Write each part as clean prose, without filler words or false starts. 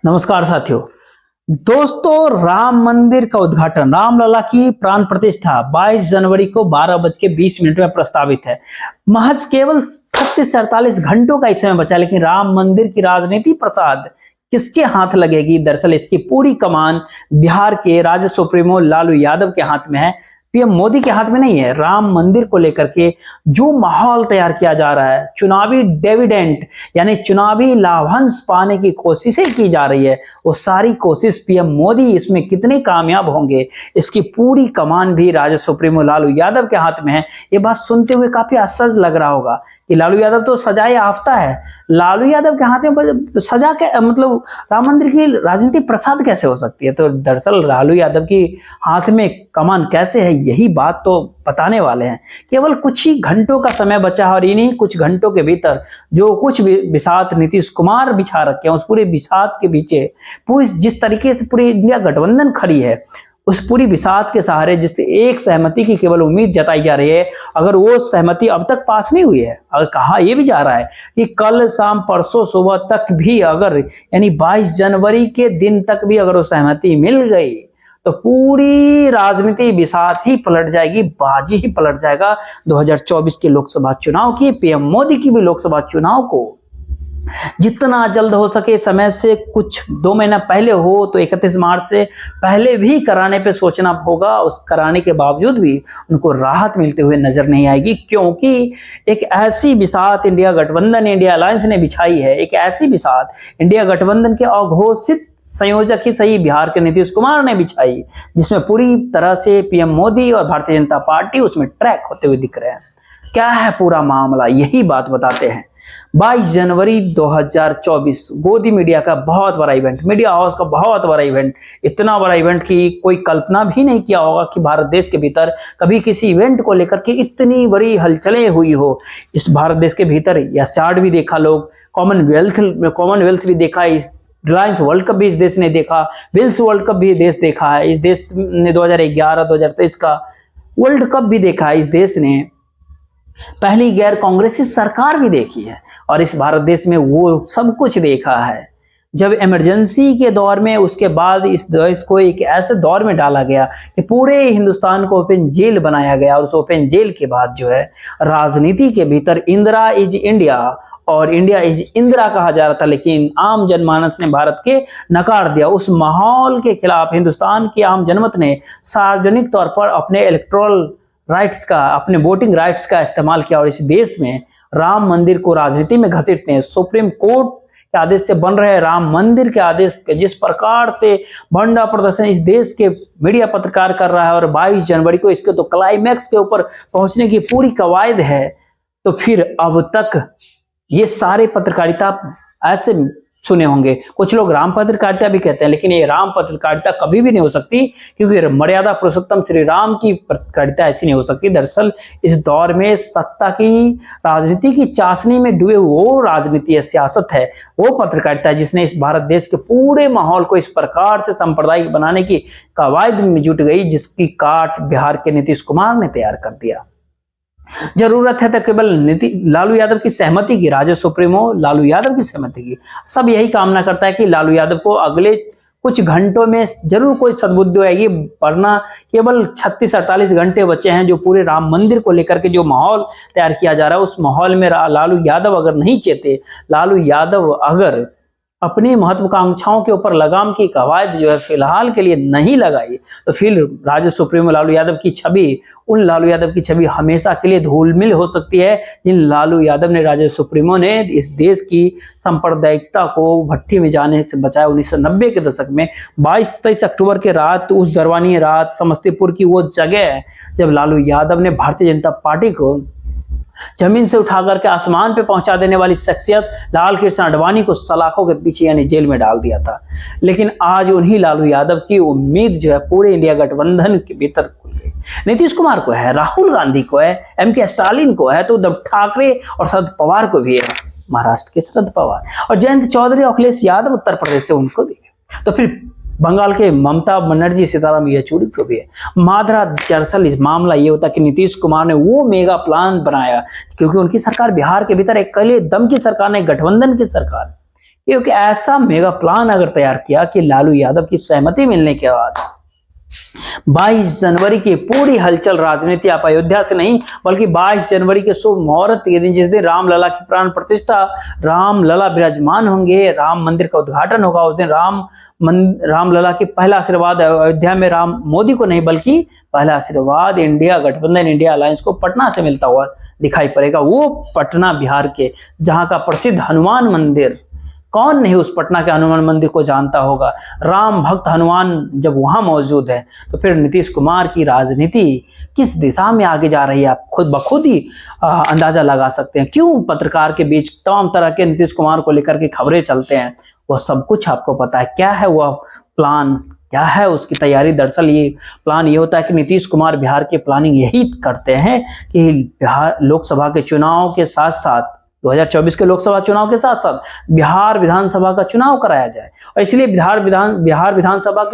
नमस्कार साथियों। दोस्तों, राम मंदिर का उद्घाटन, रामलला की प्राण प्रतिष्ठा 22 जनवरी को 12:20 में प्रस्तावित है। महज केवल 36 से 48 घंटों का इस समय बचा, लेकिन राम मंदिर की राजनीति प्रसाद किसके हाथ लगेगी? दरअसल इसकी पूरी कमान बिहार के राज्य सुप्रीमो लालू यादव के हाथ में है। पीएम मोदी के हाथ में नहीं है। राम मंदिर को लेकर के जो माहौल तैयार किया जा रहा है, चुनावी डिविडेंड यानी चुनावी लाभांश पाने की कोशिशें की जा रही है, वो सारी कोशिश पीएम मोदी इसमें कितने कामयाब होंगे, इसकी पूरी कमान भी राज्य सुप्रीमो लालू यादव के हाथ में है। ये बात सुनते हुए काफी आश्चर्य लग रहा होगा कि लालू यादव तो सजाए आफ्ता है, लालू यादव के हाथ में सजा के मतलब राम मंदिर की राजनीति प्रसाद कैसे हो सकती है? तो दरअसल लालू यादव की हाथ में कमान कैसे है, यही बात तो बताने वाले हैं। केवल कुछ ही घंटों का समय बचा है और इन्हीं कुछ घंटों के भीतर जो कुछ बिसात नीतीश कुमार बिछा रखे हैं, उस पूरे बिसात के पीछे पूरी जिस तरीके से पूरी इंडिया गठबंधन खड़ी है, उस पूरी बिसात के सहारे जिससे एक सहमति की केवल उम्मीद जताई जा रही है, अगर वो सहमति अब तक पास नहीं हुई है, अगर कहा यह भी जा रहा है कि कल शाम परसों सुबह तक भी अगर यानी 22 जनवरी के दिन तक भी अगर वो सहमति मिल गई तो पूरी राजनीति बिसात ही पलट जाएगी, बाजी ही पलट जाएगा 2024 के लोकसभा चुनाव की, पीएम मोदी की भी लोकसभा चुनाव को जितना जल्द हो सके, समय से कुछ 2 महीना पहले हो तो 31 मार्च से पहले भी कराने पे सोचना होगा। उस कराने के बावजूद भी उनको राहत मिलते हुए नजर नहीं आएगी, क्योंकि एक ऐसी बिसात इंडिया गठबंधन, इंडिया अलायंस ने बिछाई है। एक ऐसी बिसात इंडिया गठबंधन के अघोषित संयोजक ही सही बिहार के नीतीश कुमार ने बिछाई, जिसमें पूरी तरह से पीएम मोदी और भारतीय जनता पार्टी उसमें ट्रैक होते हुए दिख रहे हैं। क्या है पूरा मामला, यही बात बताते हैं। 22 जनवरी 2024 गोदी मीडिया का बहुत बड़ा इवेंट, मीडिया हाउस का बहुत बड़ा इवेंट, इतना बड़ा इवेंट कि कोई कल्पना भी नहीं किया होगा कि भारत देश के भीतर कभी किसी इवेंट को लेकर के इतनी बड़ी हलचलें हुई हो। इस भारत देश के भीतर या शार्ट भी देखा लोग, कॉमनवेल्थ भी देखा, रिलायंस वर्ल्ड कप भी इस देश ने देखा, विल्स वर्ल्ड कप भी देश देखा है। इस देश ने 2011-2023 का वर्ल्ड कप भी देखा है। इस देश ने पहली गैर कांग्रेसी सरकार भी देखी है और इस भारत देश में वो सब कुछ देखा है। जब इमरजेंसी के दौर में, उसके बाद इस देश को एक ऐसे दौर में डाला गया कि पूरे हिंदुस्तान को ओपन जेल बनाया गया और उस ओपन जेल के बाद जो है राजनीति के भीतर इंदिरा इज इंडिया और इंडिया इज इंदिरा कहा जा रहा था, लेकिन आम जनमानस ने भारत के नकार दिया। उस माहौल के खिलाफ हिंदुस्तान की आम जनमत ने सार्वजनिक तौर पर अपने इलेक्टोरल राइट्स का, अपने वोटिंग राइट्स का इस्तेमाल किया और इस देश में राम मंदिर को राजनीति में घसीटने, सुप्रीम कोर्ट के आदेश से बन रहे राम मंदिर के आदेश के जिस प्रकार से भंडा प्रदर्शन इस देश के मीडिया पत्रकार कर रहा है और 22 जनवरी को इसके तो क्लाइमैक्स के ऊपर पहुंचने की पूरी कवायद है, तो फिर अब तक ये सारे पत्रकारिता ऐसे सुने होंगे। कुछ लोग राम पत्रकारिता भी कहते हैं, लेकिन ये राम पत्रकारिता कभी भी नहीं हो सकती, क्योंकि मर्यादा पुरुषोत्तम श्री राम की पत्रकारिता ऐसी नहीं हो सकती। दरअसल इस दौर में सत्ता की राजनीति की चाशनी में डूबे वो राजनीति है, सियासत है, वो पत्रकारिता है जिसने इस भारत देश के पूरे माहौल को इस प्रकार से सांप्रदायिक बनाने की कवायद में जुट गई, जिसकी काट बिहार के नीतीश कुमार ने तैयार कर दिया। जरूरत है तो केवल लालू यादव की सहमति की, राज्य सुप्रीमो लालू यादव की सहमति की। सब यही कामना करता है कि लालू यादव को अगले कुछ घंटों में जरूर कोई सद्बुद्धि आएगी, वरना केवल 36-48 घंटे बचे हैं जो पूरे राम मंदिर को लेकर के जो माहौल तैयार किया जा रहा है, उस माहौल में लालू यादव अगर नहीं चेते, लालू यादव अगर अपनी महत्वाकांक्षाओं के ऊपर लगाम की कवायद जो है फिलहाल के लिए नहीं लगाई, तो फिर राज्य सुप्रीमो लालू यादव की छवि, उन लालू यादव की छवि हमेशा के लिए धूलमिल हो सकती है, जिन लालू यादव ने, राज्य सुप्रीमो ने इस देश की सांप्रदायिकता को भट्टी में जाने से बचाया। 1990 के दशक में 22-23 अक्टूबर के रात, उस दरवानी रात, समस्तीपुर की वो जगह जब लालू यादव ने भारतीय जनता पार्टी को जमीन से उठा करके आसमान पे पहुंचा देने वाली शख्सियत लाल कृष्ण आडवाणी को सलाखों के पीछे यानी जेल में डाल दिया था। लेकिन आज उन्हीं लालू यादव की उम्मीद जो है पूरे इंडिया गठबंधन के भीतर खुल गई। नीतीश कुमार को है, राहुल गांधी को है, एमके स्टालिन को है, तो उद्धव ठाकरे और शरद पवार को भी है, महाराष्ट्र के शरद पवार, और जयंत चौधरी, अखिलेश यादव उत्तर प्रदेश से, उनको भी है। तो फिर बंगाल के ममता बनर्जी, सीताराम येचुरी को भी है। माधरा, दरअसल इस मामला ये होता कि नीतीश कुमार ने वो मेगा प्लान बनाया, क्योंकि उनकी सरकार बिहार के भीतर एक अकेले दम की सरकार नहीं, गठबंधन की सरकार, एक ऐसा मेगा प्लान अगर तैयार किया कि लालू यादव की सहमति मिलने के बाद 22 जनवरी की पूरी हलचल राजनीति आप अयोध्या से नहीं बल्कि 22 जनवरी के शुभ मुहूर्त के दिन, जिस दिन रामलला की प्राण प्रतिष्ठा, रामलला विराजमान होंगे, राम मंदिर का उद्घाटन होगा, उस दिन रामलला की पहला आशीर्वाद अयोध्या में राम मोदी को नहीं बल्कि पहला आशीर्वाद इंडिया गठबंधन, इंडिया अलायंस को पटना से मिलता हुआ दिखाई पड़ेगा। वो पटना बिहार के जहां का प्रसिद्ध हनुमान मंदिर, कौन नहीं उस पटना के हनुमान मंदिर को जानता होगा। राम भक्त हनुमान जब वहां मौजूद है तो फिर नीतीश कुमार की राजनीति किस दिशा में आगे जा रही है आप खुद बखुद ही अंदाजा लगा सकते हैं। क्यों पत्रकार के बीच तमाम तरह के नीतीश कुमार को लेकर के खबरें चलते हैं, वह सब कुछ आपको पता है। क्या है वह प्लान, क्या है उसकी तैयारी। दरअसल ये प्लान ये होता है कि नीतीश कुमार बिहार की प्लानिंग यही करते हैं कि बिहार लोकसभा के चुनाव के साथ साथ 2024 के लोकसभा चुनाव के साथ साथ बिहार विधानसभा का चुनाव कराया जाए, और इसलिए बिहार विधानसभा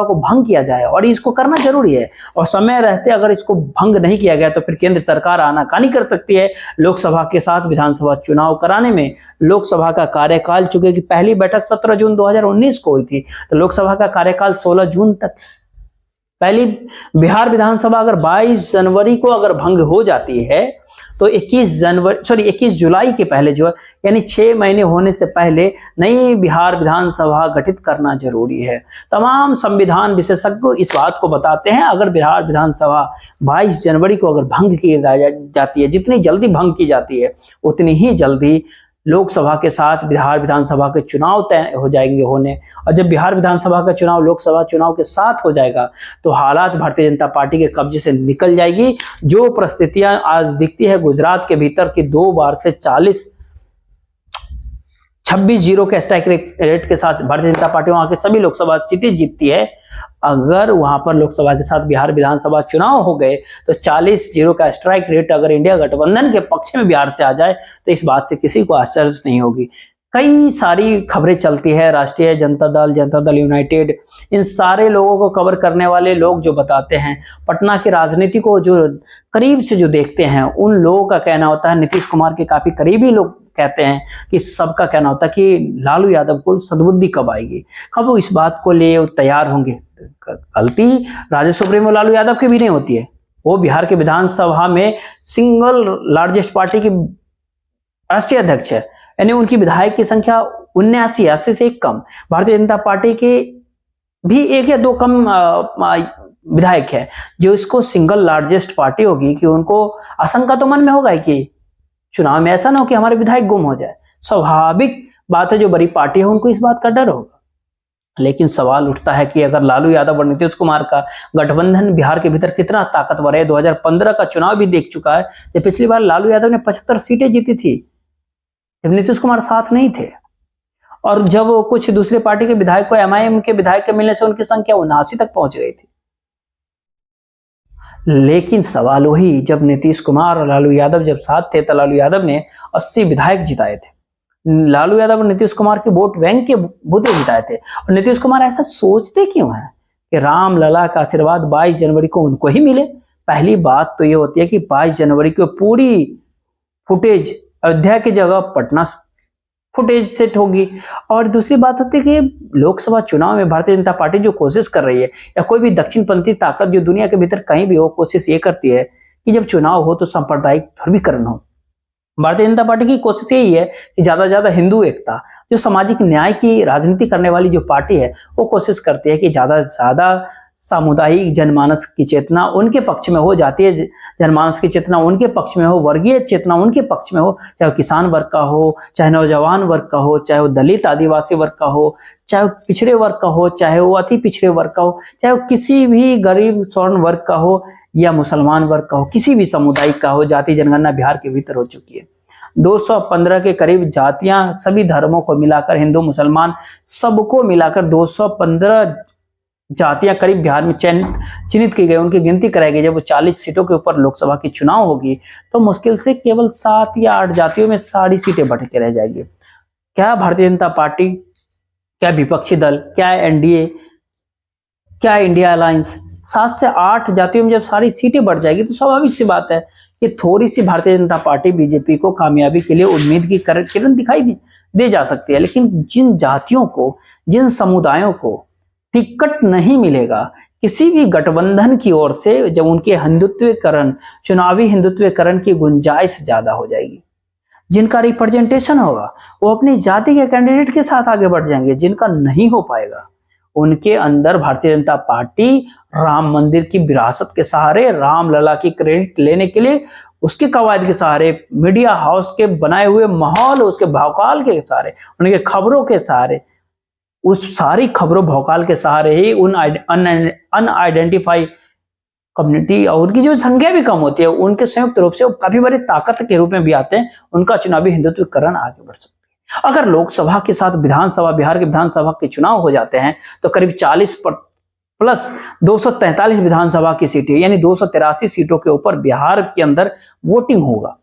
को भंग किया जाए, और इसको करना जरूरी है। और समय रहते अगर इसको भंग नहीं किया गया तो फिर केंद्र सरकार आनाकानी कर सकती है लोकसभा के साथ विधानसभा चुनाव कराने में। लोकसभा का कार्यकाल, चूंकि पहली बैठक 17 जून 2019 को हुई थी, तो लोकसभा का कार्यकाल 16 जून तक। पहली बिहार विधानसभा अगर 22 जनवरी को अगर भंग हो जाती है तो 21 जुलाई के पहले जो है, यानी 6 महीने होने से पहले नई बिहार विधानसभा गठित करना जरूरी है। तमाम संविधान विशेषज्ञ इस बात को बताते हैं, अगर बिहार विधानसभा 22 जनवरी को अगर भंग की जाती है, जितनी जल्दी भंग की जाती है उतनी ही जल्दी लोकसभा के साथ बिहार विधानसभा के चुनाव तय हो जाएंगे होने। और जब बिहार विधानसभा का चुनाव लोकसभा चुनाव के साथ हो जाएगा तो हालात भारतीय जनता पार्टी के कब्जे से निकल जाएगी। जो परिस्थितियां आज दिखती है गुजरात के भीतर की 2 बार से 26-0 के स्ट्राइक रेट के साथ भारतीय जनता पार्टी वहां के सभी लोकसभा सीटें जीतती है। अगर वहां पर लोकसभा के साथ बिहार विधानसभा चुनाव हो गए तो 40-0 का स्ट्राइक रेट अगर इंडिया गठबंधन के पक्ष में बिहार से आ जाए तो इस बात से किसी को आश्चर्य नहीं होगी। कई सारी खबरें चलती है, राष्ट्रीय जनता दल यूनाइटेड, इन सारे लोगों को कवर करने वाले लोग जो बताते हैं, पटना की राजनीति को जो करीब से जो देखते हैं, उन लोगों का कहना होता है, नीतीश कुमार के काफी करीबी लोग कहते हैं कि सबका कहना होता है कि लालू यादव को सद्बुद्धि कब आएगी, कब वो इस बात को लिए तैयार होंगे। गलती राज्य सुप्रीमो लालू यादव की भी नहीं होती है, वो बिहार के विधानसभा में सिंगल लार्जेस्ट पार्टी की राष्ट्रीय अध्यक्ष है, यानी उनकी विधायक की संख्या 79-80 से एक कम। भारतीय जनता पार्टी के भी 1 या 2 कम विधायक है, जो इसको सिंगल लार्जेस्ट पार्टी होगी कि उनको आशंका तो मन में होगा कि चुनाव में ऐसा ना हो कि हमारे विधायक गुम हो जाए। स्वाभाविक बात है, जो बड़ी पार्टी है उनको इस बात का डर होगा। लेकिन सवाल उठता है कि अगर लालू यादव और नीतीश कुमार का गठबंधन बिहार के भीतर कितना ताकतवर है। 2015 का चुनाव भी देख चुका है, जब पिछली बार लालू यादव ने 75 सीटें जीती थी, जब नीतीश कुमार साथ नहीं थे, और जब कुछ दूसरे पार्टी के विधायक को MIM के विधायक के मिलने से उनकी संख्या 79 तक पहुंच गई थी। लेकिन सवाल वही, जब नीतीश कुमार और लालू यादव जब साथ थे तो लालू यादव ने 80 विधायक जिताए थे। लालू यादव और नीतीश कुमार के वोट बैंक के बूते जिताए थे। और नीतीश कुमार ऐसा सोचते क्यों हैं कि रामलला का आशीर्वाद 22 जनवरी को उनको ही मिले। पहली बात तो ये होती है कि 22 जनवरी को पूरी फुटेज अयोध्या की जगह पटना फुटेज सेट होगी। और दूसरी बात होती है कि लोकसभा चुनाव में भारतीय जनता पार्टी जो कोशिश कर रही है, या कोई भी दक्षिणपंथी ताकत जो दुनिया के भीतर कहीं भी हो, कोशिश ये करती है कि जब चुनाव हो तो सांप्रदायिक ध्रुवीकरण हो। भारतीय जनता पार्टी की कोशिश यही है कि ज्यादा से ज्यादा हिंदू एकता, जो सामाजिक न्याय की राजनीति करने वाली जो पार्टी है, वो कोशिश करती है कि ज्यादा से ज्यादा सामुदायिक जनमानस की चेतना उनके पक्ष में हो, जातीय जनमानस की चेतना उनके पक्ष में हो, वर्गीय चेतना उनके पक्ष में हो, चाहे वो किसान वर्ग का हो, चाहे नौजवान वर्ग का हो, चाहे वो दलित आदिवासी वर्ग का हो, चाहे वो पिछड़े वर्ग का हो, चाहे वो अति पिछड़े वर्ग का हो, चाहे वो किसी भी गरीब स्वर्ण वर्ग का हो या मुसलमान वर्ग का हो, किसी भी समुदाय का हो। जाति जनगणना बिहार के भीतर हो चुकी है। 215 के करीब जातियां, सभी धर्मों को मिलाकर, हिंदू मुसलमान सबको मिलाकर 215 जातियां करीब बिहार में चिन्हित की गई, उनकी गिनती कराई गई। जब वो 40 सीटों के ऊपर लोकसभा की चुनाव होगी तो मुश्किल से केवल 7 या 8 जातियों में सारी सीटें बट के रह जाएगी। क्या भारतीय जनता पार्टी, क्या विपक्षी दल, क्या NDA, क्या इंडिया अलायंस 7 से 8 जातियों में जब सारी सीटें बढ़ जाएगी तो स्वाभाविक सी बात है कि थोड़ी सी भारतीय जनता पार्टी बीजेपी को कामयाबी के लिए उम्मीद की किरण दिखाई दे जा सकती है। लेकिन जिन जातियों को, जिन समुदायों को टिकट नहीं मिलेगा किसी भी गठबंधन की ओर से, जब उनके हिंदुत्वीकरण, चुनावी हिंदुत्वीकरण की गुंजाइश ज्यादा हो जाएगी, जिनका रिप्रेजेंटेशन होगा वो अपनी जाति के कैंडिडेट के साथ आगे बढ़ जाएंगे। जिनका नहीं हो पाएगा उनके अंदर भारतीय जनता पार्टी राम मंदिर की विरासत के सहारे, रामलला की क्रेडिट लेने के लिए उसके कवायद के सहारे, मीडिया हाउस के बनाए हुए माहौल, उसके भौकाल के सहारे, उनके खबरों के सहारे, उस सारी खबरों भौकाल के सहारे ही उन अनआइडेंटिफाई कम्युनिटी और उनकी जो संख्या भी कम होती है, उनके संयुक्त रूप से वो काफी बड़ी ताकत के रूप में भी आते हैं। उनका चुनावी हिंदुत्वकरण आगे बढ़ सकता है। अगर लोकसभा के साथ विधानसभा, बिहार के विधानसभा के चुनाव हो जाते हैं तो करीब 40 प्लस 243 विधानसभा की सीटें, यानी 283 सीटों के ऊपर बिहार के अंदर वोटिंग होगा।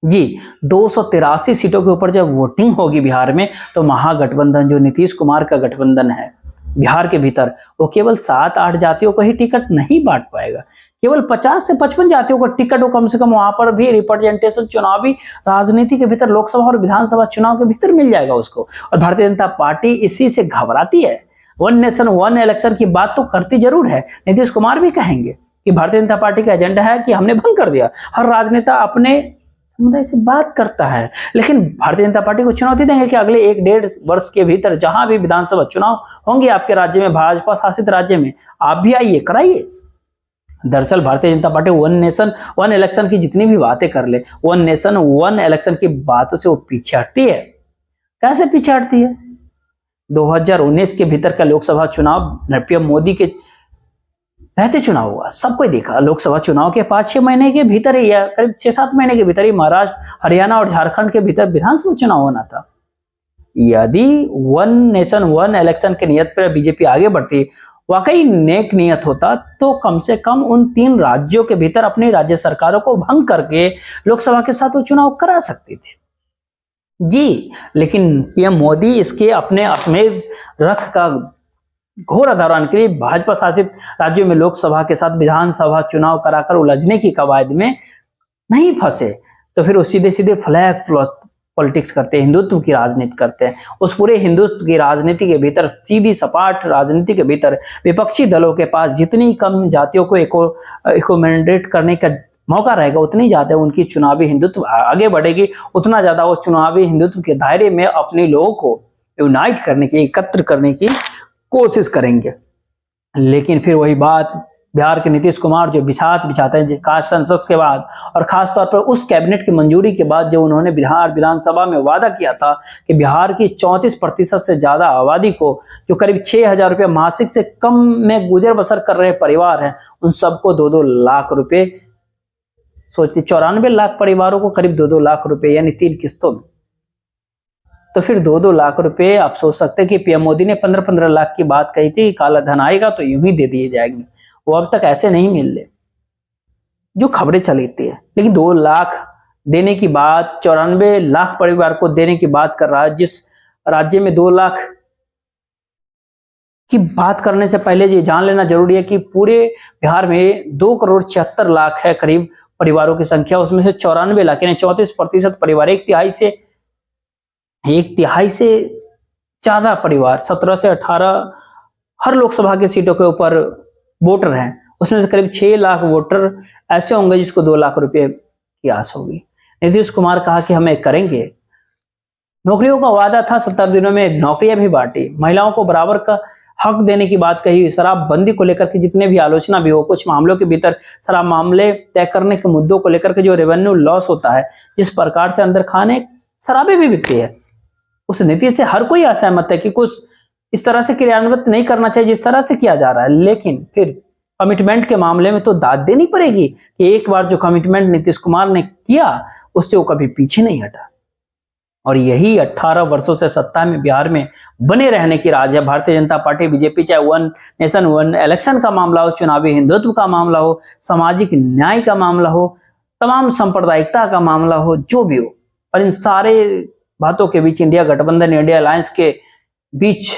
जी, 283 सीटों के ऊपर जब वोटिंग होगी बिहार में, तो महागठबंधन जो नीतीश कुमार का गठबंधन है बिहार के भीतर, वो केवल 7-8 जातियों को ही टिकट नहीं बांट पाएगा, केवल 50 से 55 जातियों को टिकट हो कम से कम वहां पर भी रिप्रेजेंटेशन चुनावी राजनीति के भीतर, लोकसभा और विधानसभा चुनाव के भीतर मिल जाएगा उसको। और भारतीय जनता पार्टी इसी से घबराती है। वन नेशन वन इलेक्शन की बात तो करती जरूर है, नीतीश कुमार भी कहेंगे कि भारतीय जनता पार्टी का एजेंडा है कि हमने भंग कर दिया। हर राजनेता अपने समुदाय से बात करता है, लेकिन भारतीय जनता पार्टी को चुनौती देंगे कि अगले 1-1.5 वर्ष के भीतर जहां भी विधानसभा चुनाव होंगे आपके राज्य में, भाजपा शासित राज्य में, आप भी आइए, कराइए। दरअसल Bharatiya Janata party one nation one election की जितनी भी बातें कर ले, वन नेशन वन इलेक्शन की बातों से वो पीछे हटती है। कैसे पीछे हटती है? 2019 के भीतर का लोकसभा चुनाव पीएम मोदी के रहते चुनाव हुआ, सबको देखा। लोकसभा चुनाव के 5-6 महीने के भीतर ही, या करीब 6-7 महीने के भीतर ही महाराष्ट्र, हरियाणा और झारखंड के भीतर विधानसभा चुनाव होना था। यदि वन नेशन वन इलेक्शन की नियत पर बीजेपी आगे बढ़ती, वाकई नेक नियत होता, तो कम से कम उन 3 राज्यों के भीतर अपनी राज्य सरकारों को भंग करके लोकसभा के साथ वो चुनाव करा सकती थी। जी, लेकिन पीएम मोदी इसके अपने अश्वमेध रथ का घोर आधारण के लिए भाजपा शासित राज्यों में लोकसभा के साथ विधानसभा चुनाव कराकर उलझने की कवायद में नहीं फंसे, तो फिर वो सीधे सीधे फ्लैग पॉलिटिक्स करते हैं, हिंदुत्व की राजनीति करते हैं। उस पूरे हिंदुत्व की राजनीति के भीतर, सीधी सपाट राजनीति के भीतर, विपक्षी दलों के पास जितनी कम जातियों को एकोमोडेट करने का मौका रहेगा, उतनी ज्यादा उनकी चुनावी हिंदुत्व आगे बढ़ेगी, उतना ज्यादा वो चुनावी हिंदुत्व के दायरे में अपने लोगों को यूनाइट करने की, एकत्र करने की कोशिश करेंगे। लेकिन फिर वही बात, बिहार के नीतीश कुमार जो बिछाते हैं कास्ट सेंसस के बाद, और खासतौर पर उस कैबिनेट की मंजूरी के बाद, जो उन्होंने बिहार विधानसभा में वादा किया था कि बिहार की 34% से ज्यादा आबादी को, जो करीब 6,000 रुपये मासिक से कम में गुजर बसर कर रहे परिवार हैं, उन सबको 2-2 लाख रुपए, सोचते 94 लाख परिवारों को करीब 2-2 लाख रुपए, यानी 3 किस्तों में। तो फिर 2-2 लाख रुपए, आप सोच सकते हैं कि पीएम मोदी ने 15-15 लाख की बात कही थी, काला धन आएगा तो यूं ही दे दिए जाएंगे, वो अब तक ऐसे नहीं मिल रहे जो खबरें चली थी। लेकिन 2 लाख देने की बात, 94 लाख परिवार को देने की बात कर रहा है। जिस राज्य में 2 लाख की बात करने से पहले ये जान लेना जरूरी है कि पूरे बिहार में 2,76,00,000 है करीब परिवारों की संख्या, उसमें से 94 लाख यानी 34% परिवार, एक तिहाई से ज्यादा परिवार, 17 से 18 हर लोकसभा की सीटों के ऊपर वोटर हैं, उसमें से करीब 6 लाख वोटर ऐसे होंगे जिसको 2 लाख रुपए की आस होगी। नीतीश कुमार कहा कि हमें करेंगे, नौकरियों का वादा था, 70 दिनों में नौकरियां भी बांटी, महिलाओं को बराबर का हक देने की बात कही, शराबबंदी को लेकर के जितने भी आलोचना भी हो, कुछ मामलों के भीतर शराब मामले तय करने के मुद्दों को लेकर के जो रेवेन्यू लॉस होता है, जिस प्रकार से अंदर खाने शराबें भी बिकती है, उस नीति से हर कोई असहमत है कि कुछ इस तरह से क्रियान्वित नहीं करना चाहिए जिस तरह से किया जा रहा है। लेकिन फिर कमिटमेंट के मामले में तो दाद देनी पड़ेगी कि एक बार जो कमिटमेंट नीतीश कुमार ने किया उससे वो कभी पीछे नहीं हटा। और यही 18 वर्षों से सत्ता में बिहार में बने रहने की राज है भारतीय जनता पार्टी बीजेपी। चाहे वन नेशन वन इलेक्शन का मामला हो, चुनावी हिंदुत्व का मामला हो, सामाजिक न्याय का मामला हो, तमाम सांप्रदायिकता का मामला हो, जो भी हो, और इन सारे बातों के बीच इंडिया गठबंधन, इंडिया अलायंस के बीच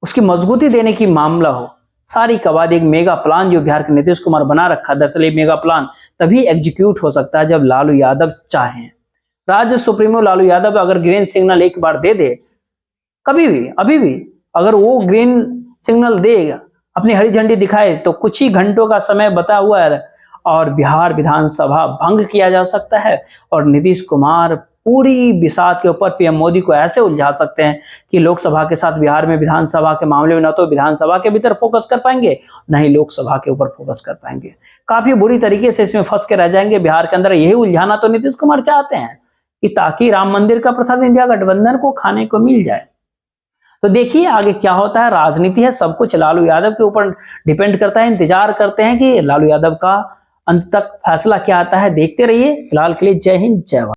उसकी मजबूती देने की मामला हो, सारी का बाद एक मेगा प्लान जो बिहार के नीतीश कुमार बना रखा, दरअसल ये मेगा प्लान तभी एग्जीक्यूट हो सकता है जब लालू यादव चाहें। राज्य सुप्रीमो लालू यादव अगर ग्रीन सिग्नल एक बार दे दे, कभी भी अभी भी अगर वो ग्रीन सिग्नल दे, अपनी हरी झंडी दिखाए, तो कुछ ही घंटों का समय बता हुआ है और बिहार विधानसभा भंग किया जा सकता है और नीतीश कुमार पूरी बिसात के ऊपर पीएम मोदी को ऐसे उलझा सकते हैं कि लोकसभा के साथ बिहार में विधानसभा के मामले में न तो विधानसभा के भीतर फोकस कर पाएंगे, न ही लोकसभा के ऊपर फोकस कर पाएंगे। काफी बुरी तरीके से इसमें फंस के रह जाएंगे बिहार के अंदर। यही उलझाना तो नीतीश कुमार चाहते हैं कि ताकि राम मंदिर का प्रसाद इंडिया गठबंधन को खाने को मिल जाए। तो देखिए आगे क्या होता है। राजनीति है, सब कुछ लालू यादव के ऊपर डिपेंड करता है। इंतजार करते हैं कि लालू यादव का अंत तक फैसला क्या आता है, देखते रहिए। फिलहाल के लिए जय हिंद, जय भारत।